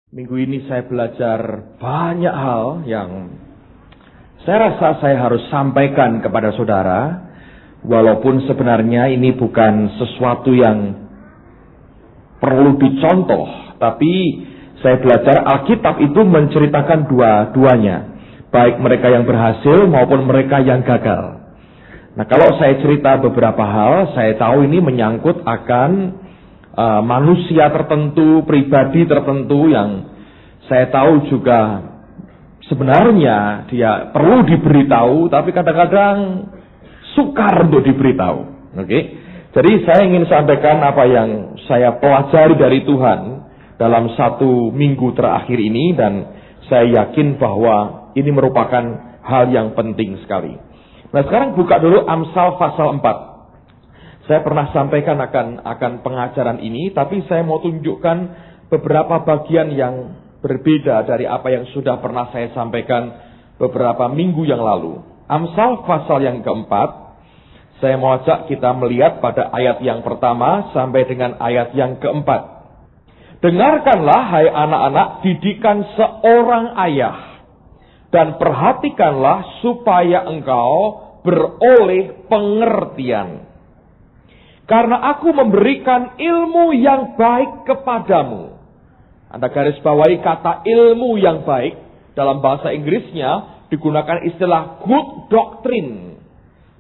Minggu ini saya belajar banyak hal yang saya rasa saya harus sampaikan kepada saudara, walaupun sebenarnya ini bukan sesuatu yang perlu dicontoh, tapi saya belajar Alkitab itu menceritakan dua-duanya, baik mereka yang berhasil maupun mereka yang gagal. Nah, kalau saya cerita beberapa hal, saya tahu ini menyangkut akan manusia tertentu, pribadi tertentu yang saya tahu juga sebenarnya dia perlu diberitahu, tapi kadang-kadang sukar untuk diberitahu. Oke? Jadi saya ingin sampaikan apa yang saya pelajari dari Tuhan dalam 1 minggu terakhir ini, dan saya yakin bahwa ini merupakan hal yang penting sekali. Nah, sekarang buka dulu Amsal pasal 4. Saya pernah sampaikan akan pengajaran ini, tapi saya mau tunjukkan beberapa bagian yang berbeda dari apa yang sudah pernah saya sampaikan beberapa minggu yang lalu. Amsal pasal yang keempat, saya mau ajak kita melihat pada ayat yang pertama sampai dengan ayat yang keempat. Dengarkanlah hai anak-anak didikan seorang ayah, dan perhatikanlah supaya engkau beroleh pengertian. Karena aku memberikan ilmu yang baik kepadamu. Anda garis bawahi kata ilmu yang baik. Dalam bahasa Inggrisnya digunakan istilah good doctrine.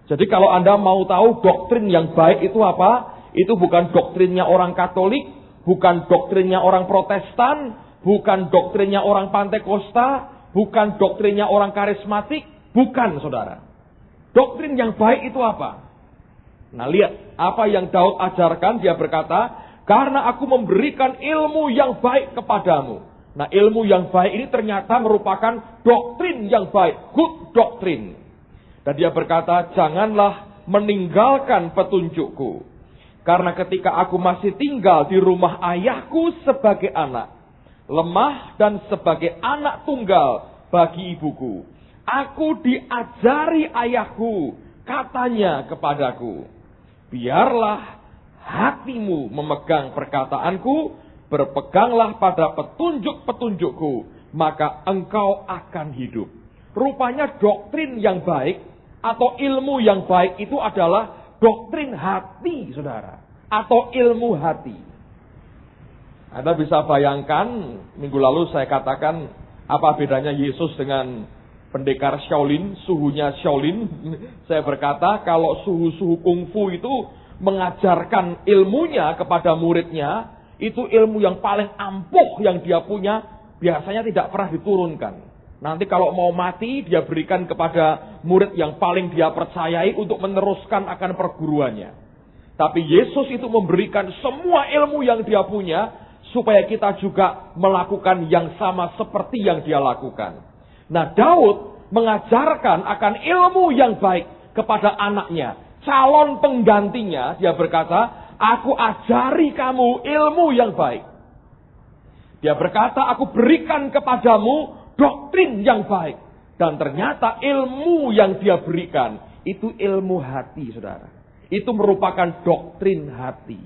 Jadi kalau Anda mau tahu doktrin yang baik itu apa? Itu bukan doktrinnya orang Katolik, bukan doktrinnya orang Protestan, bukan doktrinnya orang Pantekosta, bukan doktrinnya orang karismatik, bukan, saudara. Doktrin yang baik itu apa? Nah, lihat apa yang Daud ajarkan. Dia berkata, karena aku memberikan ilmu yang baik kepadamu. Nah, ilmu yang baik ini ternyata merupakan doktrin yang baik, good doctrine. Dan dia berkata, janganlah meninggalkan petunjukku. Karena ketika aku masih tinggal di rumah ayahku sebagai anak, lemah dan sebagai anak tunggal bagi ibuku, aku diajari ayahku, katanya kepadaku, biarlah hatimu memegang perkataanku, berpeganglah pada petunjuk-petunjukku, maka engkau akan hidup. Rupanya doktrin yang baik atau ilmu yang baik itu adalah doktrin hati, saudara, atau ilmu hati. Anda bisa bayangkan, minggu lalu saya katakan apa bedanya Yesus dengan pendekar Shaolin, suhunya Shaolin. Saya berkata kalau suhu-suhu kungfu itu mengajarkan ilmunya kepada muridnya, itu ilmu yang paling ampuh yang dia punya, biasanya tidak pernah diturunkan. Nanti kalau mau mati, dia berikan kepada murid yang paling dia percayai untuk meneruskan akan perguruannya. Tapi Yesus itu memberikan semua ilmu yang dia punya, supaya kita juga melakukan yang sama seperti yang dia lakukan. Nah, Daud mengajarkan akan ilmu yang baik kepada anaknya, calon penggantinya. Dia berkata, aku ajari kamu ilmu yang baik. Dia berkata, aku berikan kepadamu doktrin yang baik. Dan ternyata ilmu yang dia berikan itu ilmu hati, saudara. Itu merupakan doktrin hati.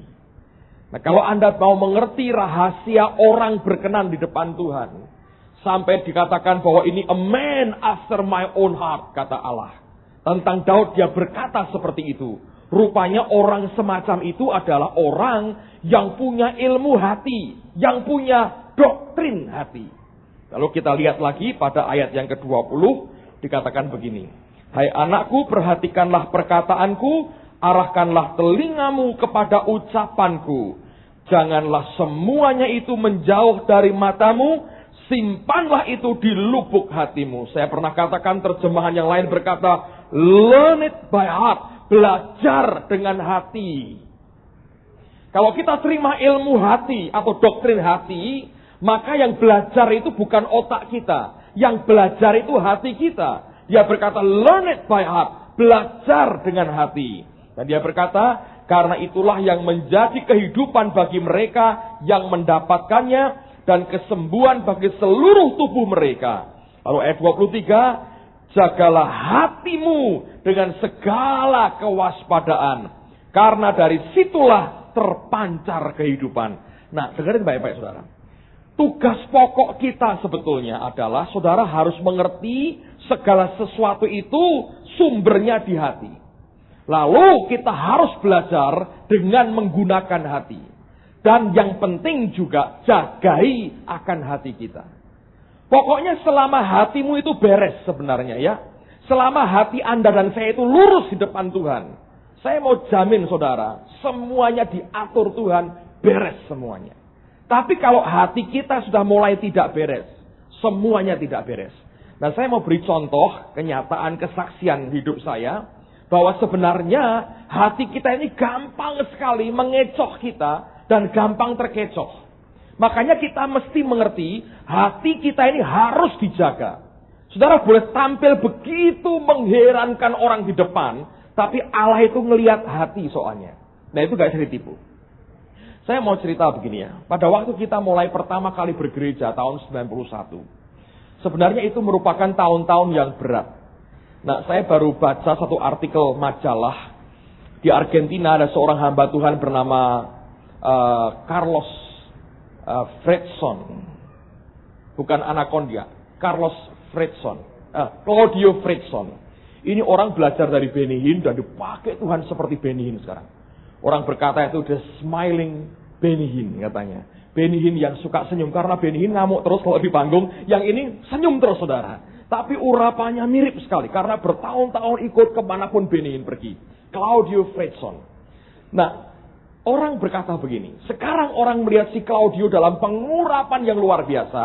Nah, kalau Anda mau mengerti rahasia orang berkenan di depan Tuhan, sampai dikatakan bahwa ini a man after my own heart, kata Allah. Tentang Daud dia berkata seperti itu. Rupanya orang semacam itu adalah orang yang punya ilmu hati, yang punya doktrin hati. Lalu kita lihat lagi pada ayat yang ke-20, dikatakan begini. Hai anakku, perhatikanlah perkataanku, arahkanlah telingamu kepada ucapanku. Janganlah semuanya itu menjauh dari matamu, simpanlah itu di lubuk hatimu. Saya pernah katakan, terjemahan yang lain berkata, learn it by heart. Belajar dengan hati. Kalau kita terima ilmu hati atau doktrin hati, maka yang belajar itu bukan otak kita. Yang belajar itu hati kita. Dia berkata, learn it by heart. Belajar dengan hati. Dan dia berkata, karena itulah yang menjadi kehidupan bagi mereka yang mendapatkannya, dan kesembuhan bagi seluruh tubuh mereka. Lalu ayat 23, jagalah hatimu dengan segala kewaspadaan, karena dari situlah terpancar kehidupan. Nah, dengerin baik-baik, saudara. tugas pokok kita sebetulnya adalah saudara harus mengerti segala sesuatu itu sumbernya di hati. Lalu kita harus belajar dengan menggunakan hati. Dan yang penting juga jagai akan hati kita. Pokoknya selama hatimu itu beres sebenarnya ya. Selama hati Anda dan saya itu lurus di depan Tuhan. Saya mau jamin saudara, semuanya diatur Tuhan, beres semuanya. Tapi kalau hati kita sudah mulai tidak beres, semuanya tidak beres. Nah, saya mau beri contoh kenyataan kesaksian hidup saya. Bahwa sebenarnya hati kita ini gampang sekali mengecoh kita dan gampang terkecoh. Makanya kita mesti mengerti hati kita ini harus dijaga. Saudara boleh tampil begitu mengherankan orang di depan, tapi Allah itu ngelihat hati soalnya. Nah itu gak bisa ditipu. Saya mau cerita begini ya. Pada waktu kita mulai pertama kali bergereja tahun 91. Sebenarnya itu merupakan tahun-tahun yang berat. Nah, saya baru baca satu artikel majalah. Di Argentina ada seorang hamba Tuhan bernama Carlos Fredson. Bukan Anaconda, Carlos Fredson. Claudio Fredson. Ini orang belajar dari Benny Hinn dan dipakai Tuhan seperti Benny Hinn sekarang. Orang berkata itu the smiling Benny Hinn katanya. Benny Hinn yang suka senyum karena Benny Hinn ngamuk terus kalau di panggung. Yang ini senyum terus saudara. Tapi urapannya mirip sekali. Karena bertahun-tahun ikut kemanapun Benny Hinn pergi. Claudio Fredson. Nah, orang berkata begini. Sekarang orang melihat si Claudio dalam pengurapan yang luar biasa.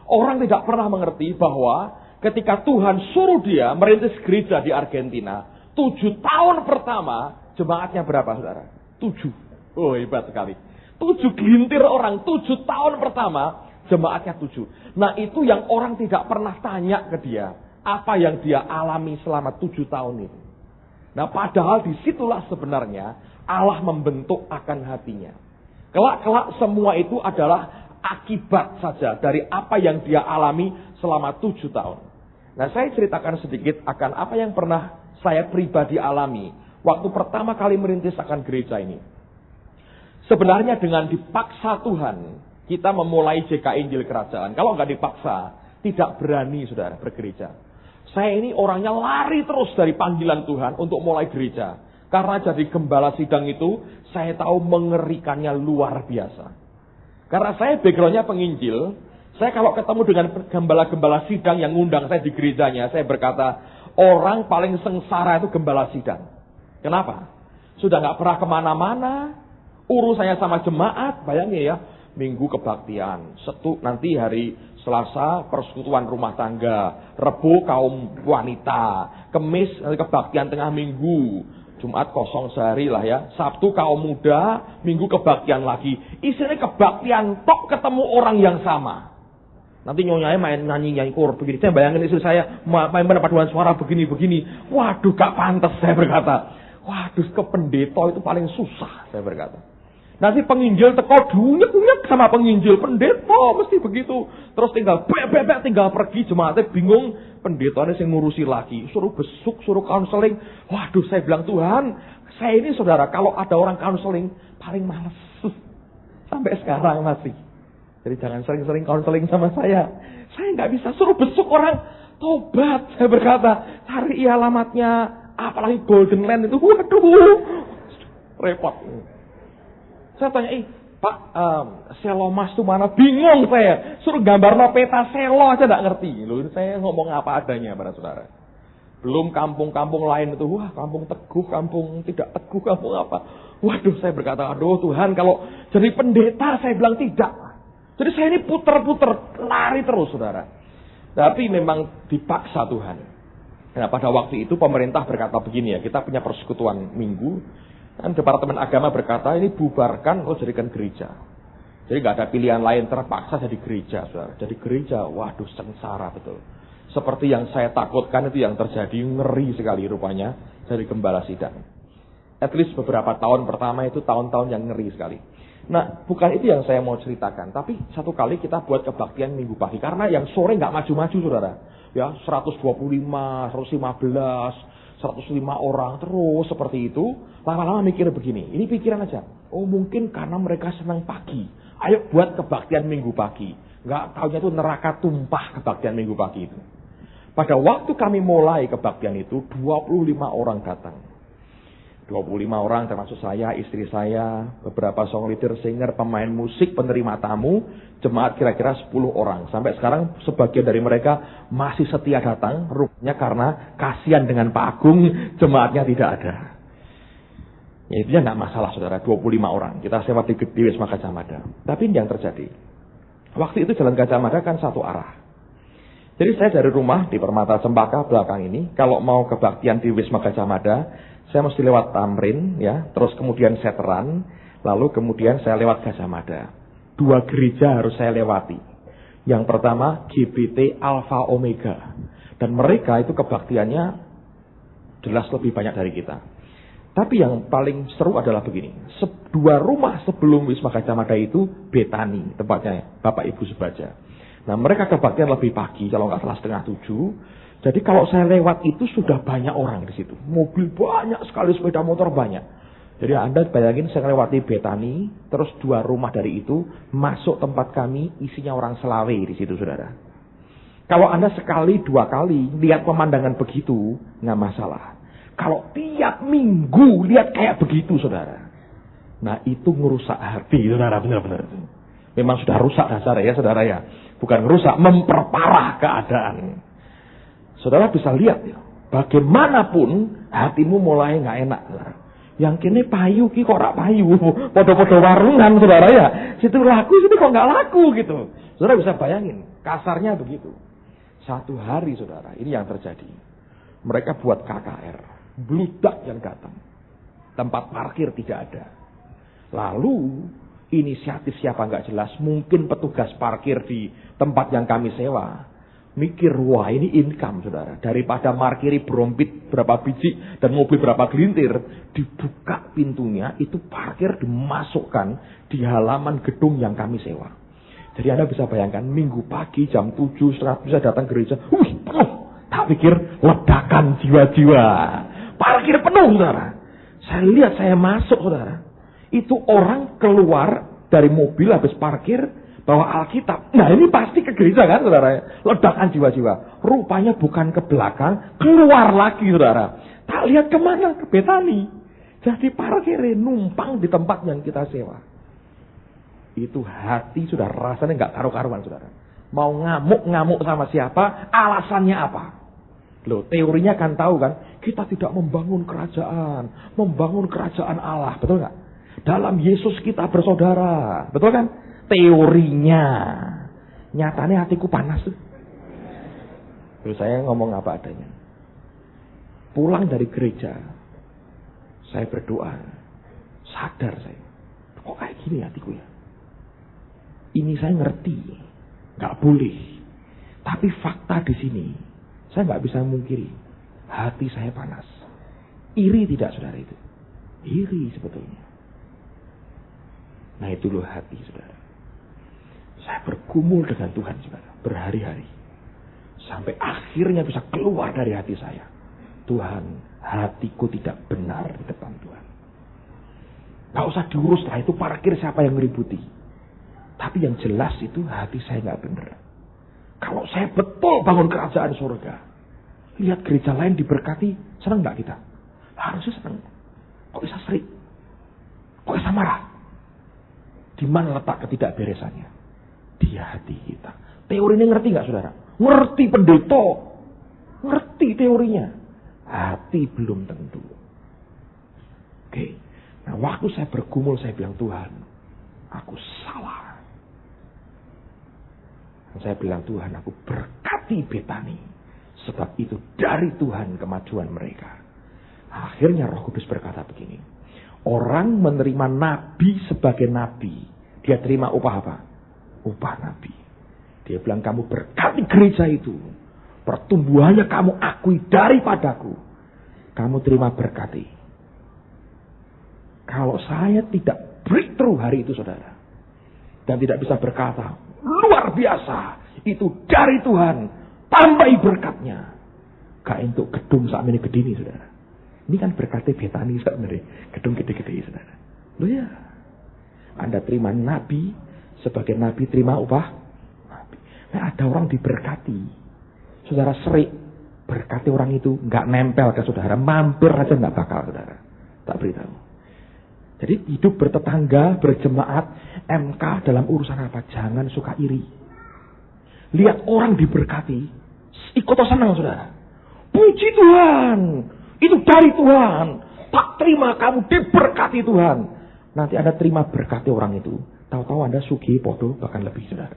Orang tidak pernah mengerti bahwa ketika Tuhan suruh dia merintis gereja di Argentina. 7 tahun pertama, jemaatnya berapa saudara? 7. Oh hebat sekali. 7 gelintir orang, 7 tahun pertama. Jemaatnya 7. Nah itu yang orang tidak pernah tanya ke dia. Apa yang dia alami selama 7 tahun itu. Nah padahal disitulah sebenarnya Allah membentuk akan hatinya. Kelak-kelak semua itu adalah akibat saja dari apa yang dia alami selama 7 tahun. Nah saya ceritakan sedikit akan apa yang pernah saya pribadi alami. Waktu pertama kali merintis akan gereja ini. Sebenarnya dengan dipaksa Tuhan. Kita memulai JK Injil Kerajaan. Kalau nggak dipaksa, tidak berani saudara bergereja. Saya ini orangnya lari terus dari panggilan Tuhan untuk mulai gereja. Karena jadi gembala sidang itu, saya tahu mengerikannya luar biasa. Karena saya backgroundnya penginjil, saya kalau ketemu dengan gembala-gembala sidang yang ngundang saya di gerejanya, saya berkata, orang paling sengsara itu gembala sidang. Kenapa? Sudah nggak pernah kemana-mana, urusannya sama jemaat, bayangin ya. Minggu kebaktian, nanti hari Selasa persekutuan rumah tangga, Rebu kaum wanita, Kemis nanti kebaktian tengah minggu, Jumat kosong sehari lah ya, Sabtu kaum muda, Minggu kebaktian lagi. Isinya kebaktian tok ketemu orang yang sama. Nanti nyonyanya main nyanyi kor begini. Saya bayangin istri saya main paduan suara begini-begini. Waduh gak pantas saya berkata. Waduh ke pendeta itu paling susah saya berkata. Nanti penginjil teko dunyek-dunyek sama penginjil. Pendeta mesti begitu. Terus tinggal bebek tinggal pergi. Jemaatnya bingung. Pendetanya yang ngurusi lagi. Suruh besuk, suruh counseling. Waduh saya bilang Tuhan. Saya ini saudara kalau ada orang counseling paling males. Sampai sekarang masih. Jadi jangan sering-sering counseling sama saya. Saya nggak bisa suruh besuk orang. Tobat saya berkata. Cari alamatnya. Apalagi Golden Land itu. Waduh. Repot. Saya tanya, Pak, selo mas itu mana? Bingung saya. Suruh gambar peta selo aja gak ngerti. Loh, saya ngomong apa adanya para saudara. Belum kampung-kampung lain itu. Wah, kampung teguh, kampung tidak teguh, kampung apa. Waduh, saya berkata, aduh Tuhan, kalau jadi pendeta saya bilang tidak. Jadi saya ini puter-puter, lari terus saudara. Tapi memang dipaksa Tuhan. Nah, pada waktu itu pemerintah berkata begini ya, kita punya persekutuan minggu. Dan Departemen Agama berkata ini bubarkan, jadikan gereja. Jadi gak ada pilihan lain, terpaksa jadi gereja. Saudara. Jadi gereja, waduh sengsara betul. Seperti yang saya takutkan itu yang terjadi, ngeri sekali rupanya. Jadi gembala sidang. At least beberapa tahun pertama itu tahun-tahun yang ngeri sekali. Nah bukan itu yang saya mau ceritakan. Tapi satu kali kita buat kebaktian minggu pagi. Karena yang sore gak maju-maju saudara. Ya 125, 115... 105 orang terus seperti itu. Lama-lama mikir begini. Ini pikiran aja. Oh mungkin karena mereka senang pagi. Ayo buat kebaktian minggu pagi. Nggak taunya itu neraka tumpah kebaktian minggu pagi itu. Pada waktu kami mulai kebaktian itu, 25 orang datang. 25 orang termasuk saya, istri saya, beberapa song leader, singer, pemain musik, penerima tamu, jemaat kira-kira 10 orang. Sampai sekarang sebagian dari mereka masih setia datang, rupanya karena kasihan dengan Pak Agung, jemaatnya tidak ada. Ya itu ya nggak masalah saudara, 25 orang. Kita sewa di Wisma Gajah Mada. Tapi yang terjadi, waktu itu jalan Gajah Mada kan satu arah. Jadi saya dari rumah di Permata Cempaka belakang ini, kalau mau kebaktian di Wisma Gajah Mada, saya mesti lewat Tamrin, ya, terus kemudian Seteran, lalu kemudian saya lewat Gajah Mada. 2 gereja harus saya lewati. Yang pertama GBT Alpha Omega, dan mereka itu kebaktiannya jelas lebih banyak dari kita. Tapi yang paling seru adalah begini, 2 rumah sebelum Wisma Gajah Mada itu Betani, tempatnya Bapak Ibu Sebaja. Nah mereka kebaktian lebih pagi, kalau nggak salah 6:30. Jadi kalau saya lewat itu sudah banyak orang di situ. Mobil banyak sekali, sepeda motor banyak. Jadi Anda bayangin saya lewati Betani, terus 2 rumah dari itu masuk tempat kami, isinya orang Selawe di situ, saudara. Kalau Anda sekali, 2 kali lihat pemandangan begitu, nggak masalah. Kalau tiap minggu lihat kayak begitu, saudara, nah itu ngerusak hati, saudara, benar-benar. Memang sudah rusak dasar ya, saudara ya. Bukan rusak, memperparah keadaan. Saudara bisa lihat ya, bagaimanapun hatimu mulai nggak enak. Saudara. Yang kini payu ki kok rak payu, podo-podo warungan saudara ya. Situ laku, situ kok nggak laku gitu. Saudara bisa bayangin, kasarnya begitu. Satu hari saudara, ini yang terjadi. Mereka buat KKR, bludak yang datang. Tempat parkir tidak ada. Lalu inisiatif siapa nggak jelas, mungkin petugas parkir di tempat yang kami sewa. Mikir, wah ini income saudara. Daripada markiri brompit berapa biji dan mobil berapa gelintir, dibuka pintunya, itu parkir dimasukkan di halaman gedung yang kami sewa. Jadi Anda bisa bayangkan, minggu pagi jam 7:30 bisa datang gereja, penuh. Tak pikir ledakan jiwa-jiwa. Parkir penuh saudara. Saya lihat, saya masuk saudara. Itu orang keluar dari mobil habis parkir, bawa Alkitab. Nah ini pasti ke gereja kan saudara. Ledakan jiwa-jiwa. Rupanya bukan ke belakang, keluar lagi saudara. Tak lihat kemana, ke Betani. Jadi parkirnya numpang di tempat yang kita sewa. Itu hati sudah rasanya nggak karu-karuan saudara. Mau ngamuk-ngamuk sama siapa, alasannya apa? Loh teorinya kan tahu kan, kita tidak membangun kerajaan Allah, betul nggak? Dalam Yesus kita bersaudara, betul kan? Teorinya, nyatanya hatiku panas tuh. Terus saya ngomong apa adanya. Pulang dari gereja, saya berdoa, sadar saya, kok kayak gini hatiku ya. Ini saya ngerti, nggak boleh. Tapi fakta di sini, saya nggak bisa mungkiri, hati saya panas. Iri tidak saudara itu? Iri sebetulnya. Nah itu loh hati saudara. Saya bergumul dengan Tuhan saudara, berhari-hari. Sampai akhirnya bisa keluar dari hati saya. Tuhan, hatiku tidak benar di depan Tuhan. Gak usah diurus lah, itu parkir siapa yang ngeributi. Tapi yang jelas itu hati saya gak benar. Kalau saya betul bangun kerajaan surga, lihat gereja lain diberkati, senang gak kita? Harusnya senang. Kok bisa serik? Kok bisa marah? Di mana letak ketidakberesannya? Di hati kita. Teorinya ngerti gak saudara? Ngerti pendeta. Ngerti teorinya. Hati belum tentu. Oke. Nah waktu saya bergumul saya bilang, Tuhan, aku salah. Dan saya bilang, Tuhan, aku berkati Betani. Sebab itu dari Tuhan kemajuan mereka. Akhirnya Roh Kudus berkata begini. Orang menerima nabi sebagai nabi. Dia terima upah apa? Upah nabi. Dia bilang, kamu berkati gereja itu. Pertumbuhannya kamu akui daripadaku. Kamu terima berkati. Kalau saya tidak breakthrough hari itu saudara. Dan tidak bisa berkata, luar biasa. Itu dari Tuhan. Tambahi berkatnya. Gak untuk gedung saat ini gede ini saudara. Ini kan berkatnya Betani sebenarnya. Gedung gede-gede saudara. Loh ya. Anda terima nabi. Sebagai nabi terima upah Nah, ada orang diberkati. Saudara serik, berkati orang itu nggak nempel ke saudara, mampir aja nggak bakal saudara. Tak beritahu. Jadi hidup bertetangga, berjemaat, MK dalam urusan apa? Jangan suka iri. Lihat orang diberkati, ikut senang saudara. Puji Tuhan, itu dari Tuhan. Tak terima kamu diberkati Tuhan. Nanti Anda terima berkati orang itu. Tahu-tahu Anda sugih podo bahkan lebih saudara.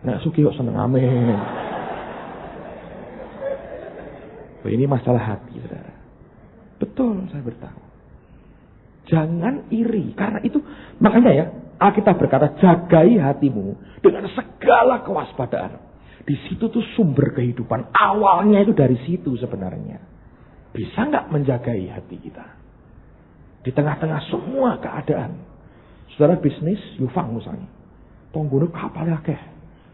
Nah sugih kok senang, amin. Ini masalah hati saudara. Betul saya bertahu. Jangan iri. Karena itu makanya ya Alkitab berkata jagai hatimu dengan segala kewaspadaan. Di situ tuh sumber kehidupan. Awalnya itu dari situ sebenarnya. Bisa nggak menjagai hati kita? Di tengah-tengah semua keadaan. Saudara bisnis, Yufang misalnya. Tonggono kapalnya akeh.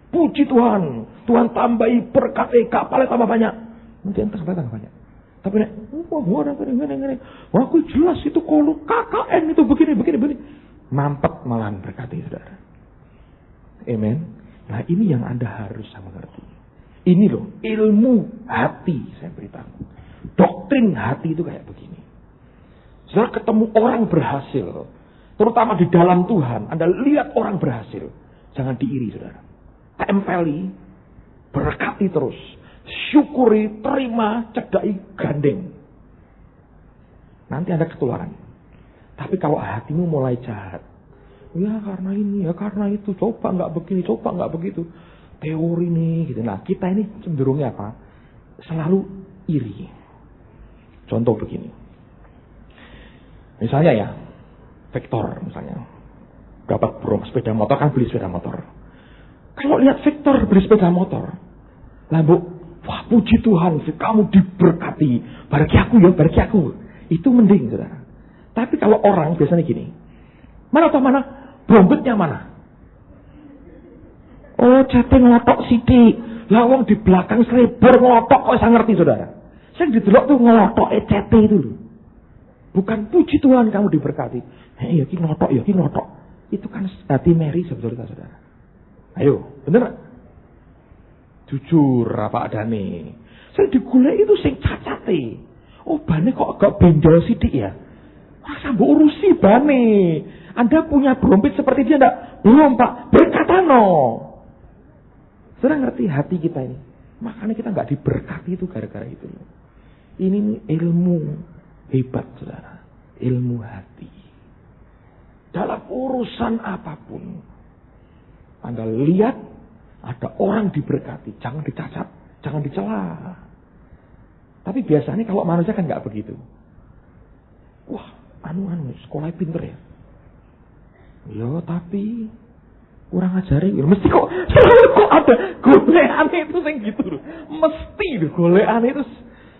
Puji Tuhan. Tuhan tambahi berkati kapalnya tambah banyak. Mungkin kapalnya tambah banyak. Tapi nek, wah aku jelas itu kalau KKN itu begini. Mampet malahan berkati saudara. Amen. Nah ini yang Anda harus mengerti. Ini loh ilmu hati saya beritahu. Doktrin hati itu kayak begini. Saudara ketemu orang berhasil. Terutama di dalam Tuhan. Anda lihat orang berhasil. Jangan diiri saudara. Tempeli. Berkati terus. Syukuri, terima, cedai, gandeng. Nanti Anda ketularan. Tapi kalau hatimu mulai jahat. Ya karena ini, ya karena itu. Coba nggak begini, coba nggak begitu. Teori nih. Gitu. Nah kita ini cenderungnya apa? Selalu iri. Contoh begini. Misalnya ya. Victor misalnya. Dapat sepeda motor, kan beli sepeda motor. Kalau lihat Victor beli sepeda motor. Lalu wah puji Tuhan, kamu diberkati. Bagi aku. Itu mending saudara. Tapi kalau orang biasanya gini. Mana? Brompetnya mana? Oh jatuh ngelotok sidik. Lawang di belakang selebor ngelotok. Kok saya ngerti saudara. Saya didelok tuh ngelotok ECT itu. Bukan puji Tuhan kamu diberkati. Ya ki ngelotok. Itu kan hati Mary sebetulnya saudara. Ayo bener. Jujur apa adane. Saya digulai itu sing cacate. Oh bane kok agak benjol sidik ya. Wah sambo urusi bane. Anda punya brompet seperti dia enggak? Belum Pak. Berkata no. Saudara ngerti hati kita ini. Makanya kita enggak diberkati itu gara-gara itu. Ini ilmu hebat saudara. Ilmu hati. Dalam urusan apapun. Anda lihat ada orang diberkati, jangan dicacat, jangan dicela. Tapi biasanya kalau manusia kan nggak begitu. Wah, sekolahnya pinter ya. Ya tapi kurang ajari. Mesti kok selalu kok ada golekan itu sing gitu loh. Mesti loh golekan itu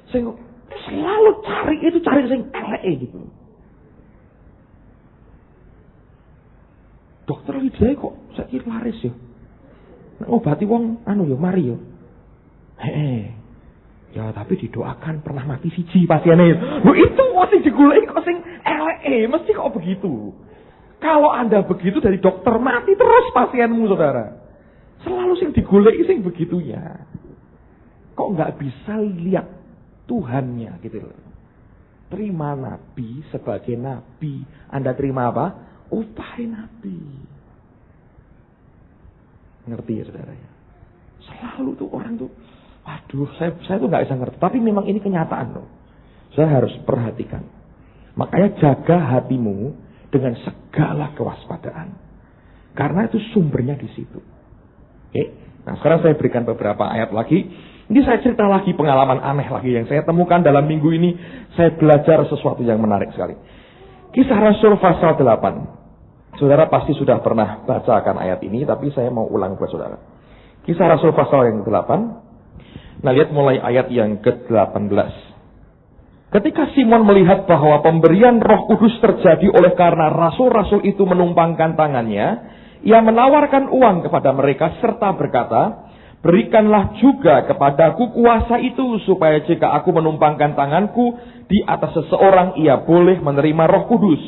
sing selalu cari sing elek gitu. Dokter Lydia kok saiki laris ya. Obati wong mari yo. Ya tapi didoakan pernah mati siji pasiennya. Lho itu mesti digoleki kok sing eleke, mesti kok begitu. Kalau Anda begitu dari dokter mati terus pasienmu saudara. Selalu sing digoleki sing begitunya. Kok nggak bisa lihat Tuhannya gitu loh. Terima nabi sebagai nabi. Anda terima apa? Upah nabi. Ngerti ya saudara ya. Selalu tuh orang tuh, waduh saya tuh nggak bisa ngerti. Tapi memang ini kenyataan loh. Saya harus perhatikan. Makanya jaga hatimu dengan segala kewaspadaan. Karena itu sumbernya di situ. Oke. Nah sekarang saya berikan beberapa ayat lagi. Ini saya cerita lagi pengalaman aneh lagi yang saya temukan dalam minggu ini. Saya belajar sesuatu yang menarik sekali. Kisah Rasul pasal 8. Saudara pasti sudah pernah bacakan ayat ini, tapi saya mau ulang buat saudara. Kisah Rasul pasal yang ke-8. Nah lihat mulai ayat yang ke-18. Ketika Simon melihat bahwa pemberian Roh Kudus terjadi oleh karena rasul-rasul itu menumpangkan tangannya, ia menawarkan uang kepada mereka serta berkata, berikanlah juga kepadaku kuasa itu supaya jika aku menumpangkan tanganku di atas seseorang ia boleh menerima Roh Kudus.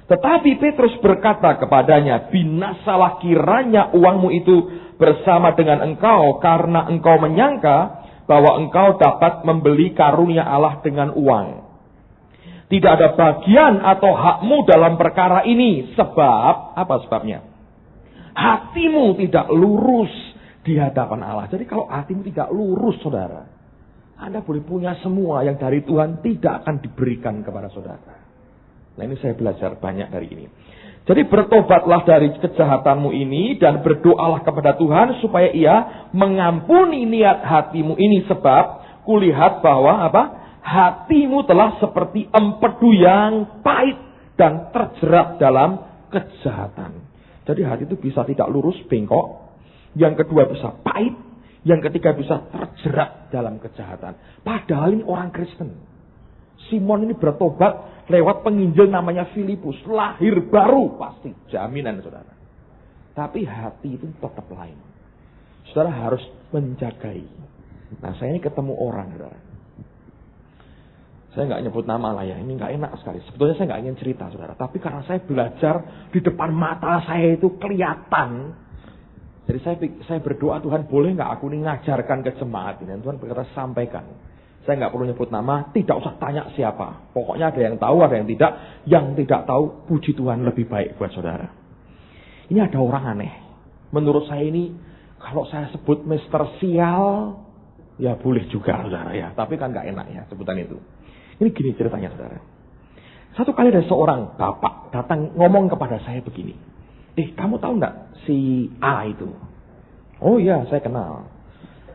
Tetapi Petrus berkata kepadanya, binasalah kiranya uangmu itu bersama dengan engkau, karena engkau menyangka bahwa engkau dapat membeli karunia Allah dengan uang. Tidak ada bagian atau hakmu dalam perkara ini, sebab, apa sebabnya? Hatimu tidak lurus di hadapan Allah. Jadi kalau hatimu tidak lurus, saudara, Anda boleh punya semua yang dari Tuhan tidak akan diberikan kepada saudara. Nah, ini saya belajar banyak dari ini. Jadi bertobatlah dari kejahatanmu ini dan berdoalah kepada Tuhan supaya Ia mengampuni niat hatimu ini, sebab kulihat bahwa apa? Hatimu telah seperti empedu yang pahit dan terjerat dalam kejahatan. Jadi hati itu bisa tidak lurus, bengkok. Yang kedua bisa pahit. Yang ketiga bisa terjerat dalam kejahatan. Padahal ini orang Kristen. Simon ini bertobat lewat penginjil namanya Filipus. Lahir baru pasti. Jaminan, saudara. Tapi hati itu tetap lain. Saudara harus menjagai. Nah, saya ini ketemu orang, saudara. Saya nggak nyebut nama lah ya. Ini nggak enak sekali. Sebetulnya saya nggak ingin cerita, saudara. Tapi karena saya belajar di depan mata saya itu kelihatan. Jadi saya berdoa, Tuhan boleh nggak aku ini ngajarkan ke jemaat ini. Dan Tuhan berkata sampaikan. Saya nggak perlu nyebut nama, tidak usah tanya siapa. Pokoknya ada yang tahu, ada yang tidak. Yang tidak tahu, puji Tuhan lebih baik buat saudara. Ini ada orang aneh. Menurut saya ini, kalau saya sebut Mister Sial, ya boleh juga saudara ya. Tapi kan nggak enak ya sebutan itu. Ini gini ceritanya saudara. Satu kali ada seorang bapak datang ngomong kepada saya begini. Kamu tahu nggak si A itu? Oh iya, saya kenal.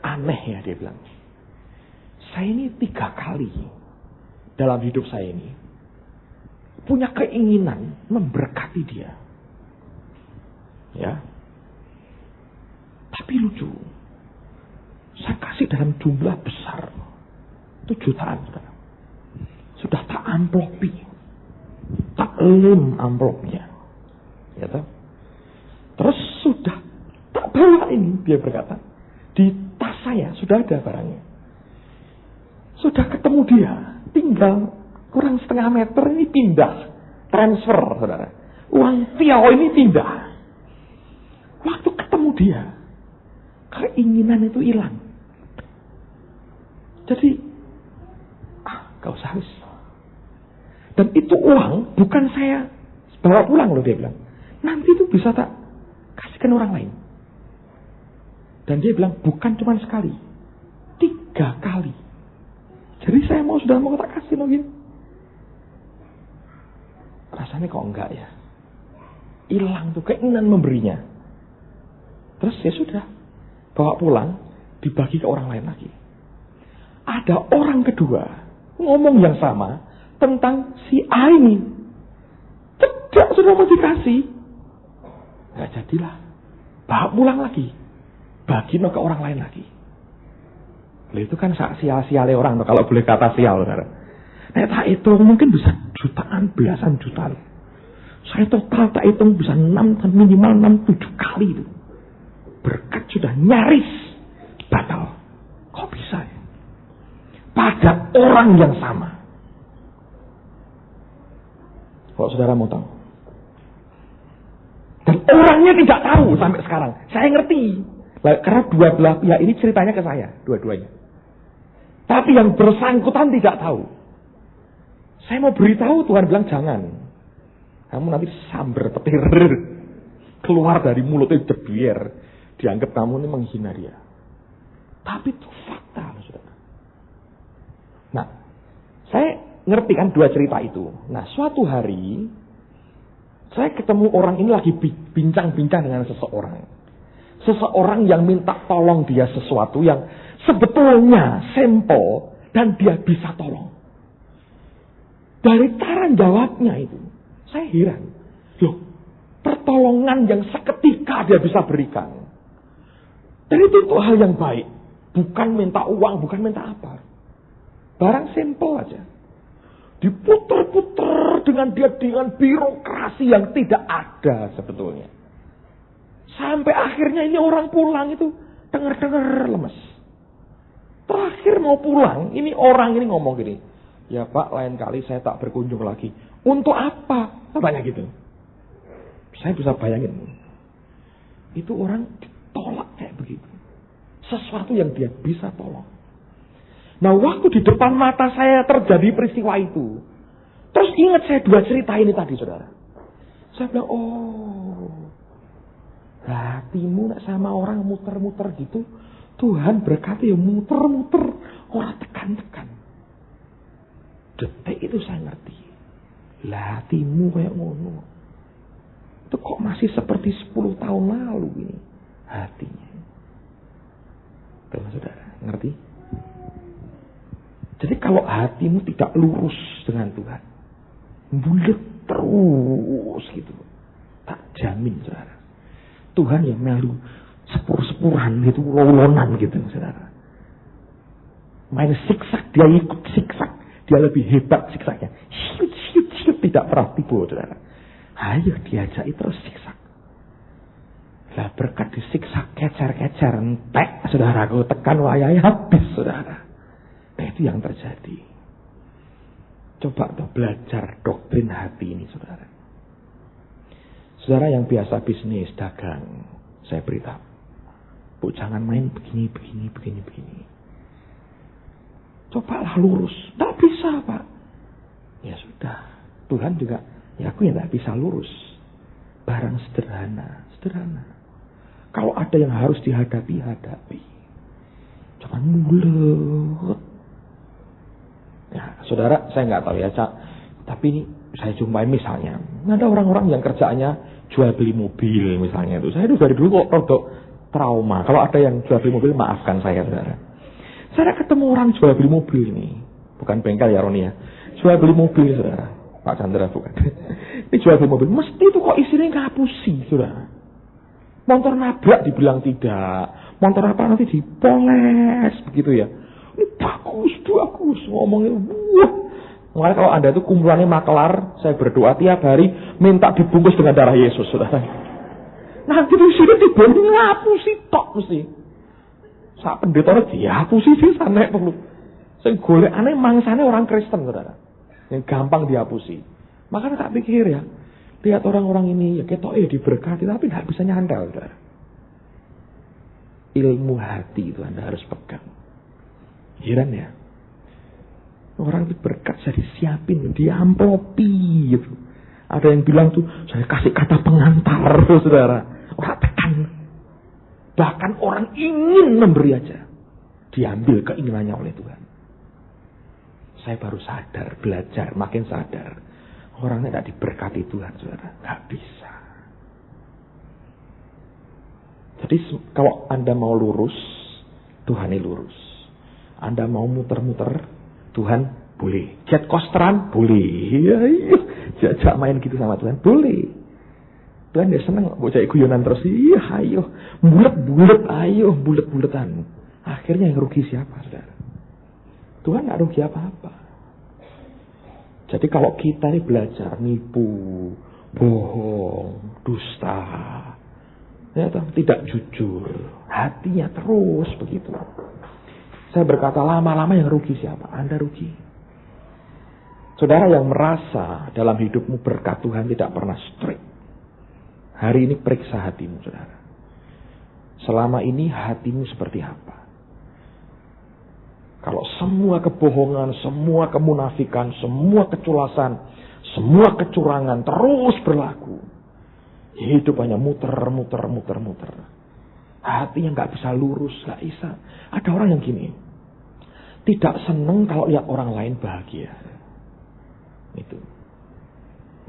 Aneh ya, dia bilang. Saya ini 3 kali dalam hidup saya ini punya keinginan memberkati dia. Ya. Tapi lucu. Saya kasih dalam jumlah besar. Itu jutaan, saudara. Sudah tak amplopi. Tak lem amplopnya. Ya toh? Terus sudah tak bawa ini, dia berkata. Di tas saya sudah ada barangnya. Sudah ketemu dia, tinggal kurang setengah meter ini pindah, transfer, saudara. Uang tiao ini pindah. Waktu ketemu dia, keinginan itu hilang. Jadi, gak usah habis. Dan itu uang bukan saya bawa pulang loh, dia bilang. Nanti itu bisa tak kasihkan orang lain. Dan dia bilang bukan cuma sekali, 3 kali. Jadi saya sudah mau tak kasih lagi. Rasanya kok enggak ya? Hilang tuh keinginan memberinya. Terus ya sudah, bawa pulang, dibagi ke orang lain lagi. Ada orang kedua ngomong yang sama tentang si A ini. Tidak sudah mau dikasih. Enggak jadilah. Bawa pulang lagi. Bagi ke orang lain lagi. Itu kan sial-sialnya orang kalau boleh kata sial, saudara. Nah, tak hitung mungkin bisa jutaan, belasan juta. Saya total tak hitung bisa 6, minimal 6-7 kali itu. Berkat sudah nyaris batal. Kok bisa ya? Pada orang yang sama. Kalau saudara mau tahu. Dan orangnya tidak tahu sampai sekarang. Saya ngerti. Karena dua belah pihak ini ceritanya ke saya, dua-duanya. Tapi yang bersangkutan tidak tahu. Saya mau beritahu, Tuhan bilang jangan. Kamu nanti sambar petir keluar dari mulutnya jebier. Dianggap kamu ini menghina dia. Tapi itu fakta, saudara. Nah, saya ngerti kan 2 cerita itu. Nah, suatu hari saya ketemu orang ini lagi bincang-bincang dengan seseorang. Seseorang yang minta tolong dia sesuatu yang sebetulnya sampel dan dia bisa tolong. Dari cara jawabnya itu, saya heran. Loh, pertolongan yang seketika dia bisa berikan. Dan itu hal yang baik. Bukan minta uang, bukan minta apa. Barang sampel aja. Diputer-puter dengan birokrasi yang tidak ada sebetulnya. Sampai akhirnya ini orang pulang itu dengar-dengar lemes. Terakhir mau pulang, ini orang ini ngomong gini. Ya Pak, lain kali saya tak berkunjung lagi. Untuk apa? Katanya gitu. Saya bisa bayangin. Itu orang ditolak kayak begitu. Sesuatu yang dia bisa tolong. Nah, waktu di depan mata saya terjadi peristiwa itu. Terus ingat saya 2 cerita ini tadi, saudara. Saya bilang, hatimu nak sama orang muter-muter gitu. Tuhan berkati ya muter-muter. Orang tekan-tekan. Detik itu saya ngerti. Hatimu kayak ngono. Itu kok masih seperti 10 tahun lalu ini. Hatinya. Tuh, saudara, ngerti? Jadi kalau hatimu tidak lurus dengan Tuhan, bulat terus gitu, tak jamin, saudara. Tuhan yang melu sepur-sepuran gitu, lolonan gitu, saudara. Main siksak, dia ikut siksak, dia lebih hebat siksaknya. Siut, tidak pernah tipu, saudara. Ayo diajak terus siksak. Lah berkat disiksa kecer-kecer entek, saudaraku, tekan wayai habis, saudara. Nah, itu yang terjadi. Coba tuh belajar doktrin hati ini, saudara. Saudara yang biasa bisnis, dagang, saya beritahu, Bu, jangan main begini. Cobalah lurus. Tak bisa, Pak. Ya sudah. Tuhan juga, ya aku yang tak bisa lurus. Barang sederhana. Kalau ada yang harus dihadapi, hadapi. Jangan mulut. Ya, saudara, saya nggak tahu ya, Cak. Tapi ini saya jumpai misalnya, ada orang-orang yang kerjaannya jual beli mobil misalnya itu. Saya itu dari dulu kok produk trauma. Kalau ada yang jual beli mobil, maafkan saya, saudara. Saya ketemu orang jual beli mobil ini, bukan bengkel ya Roni ya. Jual beli mobil, saudara. Pak Chandra bukan. Ini jual beli mobil, mesti itu kok isinya ngapusi, saudara. Motor nabrak dibilang tidak, motor apa nanti dipoles begitu ya. Ini bagus, ngomongnya, wah. Makanya kalau Anda itu kumpulannya makelar, saya berdoa tiap hari minta dibungkus dengan darah Yesus, saudara. Nanti di sini dibanding ngapusi tok mesti. Saat pendeta dihapusi sih sana perlu. Saya golek aneh mangsane orang Kristen, saudara, yang gampang dihapusi. Makanya tak pikir ya, lihat orang-orang ini ya ketok diberkati tapi tidak bisa nyandal, saudara. Ilmu hati itu Anda harus pegang. Heran ya. Orang itu berkat saya disiapin, diamplopi gitu. Ada yang bilang tuh, saya kasih kata pengantar, saudara. Orang tekan. Bahkan orang ingin memberi aja. Diambil keinginannya oleh Tuhan. Saya baru sadar, belajar, makin sadar. Orangnya tidak diberkati Tuhan, saudara. Nggak bisa. Jadi kalau Anda mau lurus, Tuhan ini lurus. Anda mau muter-muter, Tuhan boleh. Jet coasteran boleh. Iya. Jajak main gitu sama Tuhan boleh. Tuhan dia senang bocah guyonan terus. Iya, ayo bulet-bulet, ayo bulet-buletan. Akhirnya yang rugi siapa, saudara? Tuhan nggak rugi apa-apa. Jadi kalau kita ini belajar nipu, bohong, dusta, ya, tidak jujur, hatinya terus begitu. Saya berkata lama-lama yang rugi siapa? Anda rugi. Saudara yang merasa dalam hidupmu berkat Tuhan tidak pernah straight. Hari ini periksa hatimu, saudara. Selama ini hatimu seperti apa? Kalau semua kebohongan, semua kemunafikan, semua keculasan, semua kecurangan terus berlaku. Hidup hanya muter. Hatinya nggak bisa lurus, nggak bisa. Ada orang yang gini, tidak senang kalau lihat orang lain bahagia. Itu